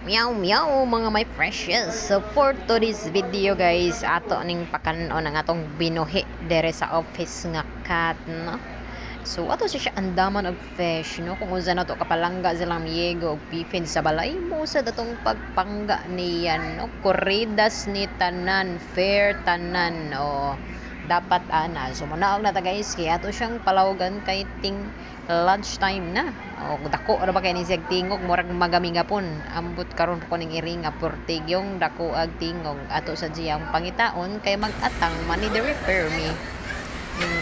Meow meow mga my precious. So for today's video guys, ato ning pakanon ang atong binuhi dere sa office nga cat, no? So ato siya andaman og fish, no? Kung unsa na to kapalangga silang miyego og pipin sa balay mo sa datong pagpangga niyan, no? Corridas ni tanan, fair tanan, no? Dapat ana. So manaog na ta guys, kaya ato siyang palawagan kay ting lunch time na. O dako ra ba kay ni siya tingog murag magami gapon. Ambot karon ko ning iringa portig yung dako ag tingog ato sa diyang pangitaon kay mag-atang money the repair me.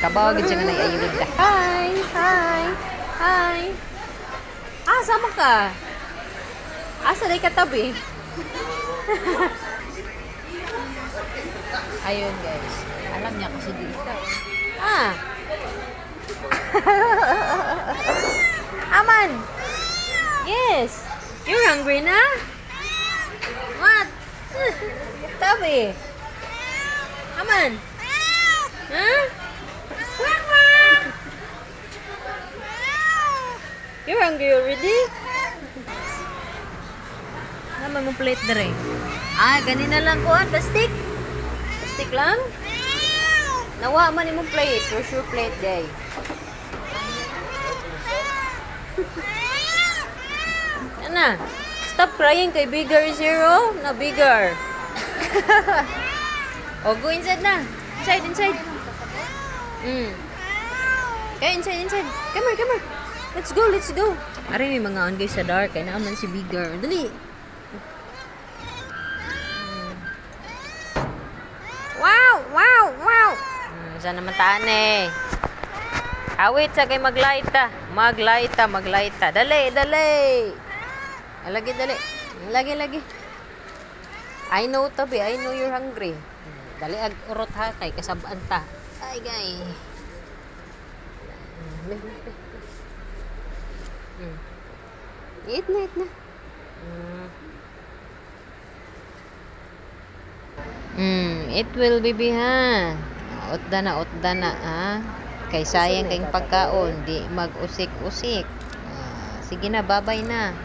Kabaw gid siya nga ayud ka. Hi, hi. Hi. Sama ka? Asa day katabi? Ayun guys. Alam niya kasi di ikaw. Aman. Yes. You're hungry na? What? Tabi. Aman. Huh? You're hungry already? Naman mo plate na rin. Ganina lang kuhan. Plastic? Plastic lang? Nawa man imong plate. Where's your plate, day? Ana, stop crying kay bigger zero. Na bigger. Go inside na. Inside. Okay, inside. Come here. Let's go. Ari may mga on guys sa dark. Kaya naaman si bigger. Dali. Wow. Saan naman taan eh. Awit sa kay maglayta. Dali. Lagi. I know tabi. I know you're hungry. Dali ag urot ha kay kasabaan ta. Ay gay. Eat na. It will be ha. Utda na ha. Kay sayang kayong pagkaon, di mag-usik-usik. Sige na, babay na.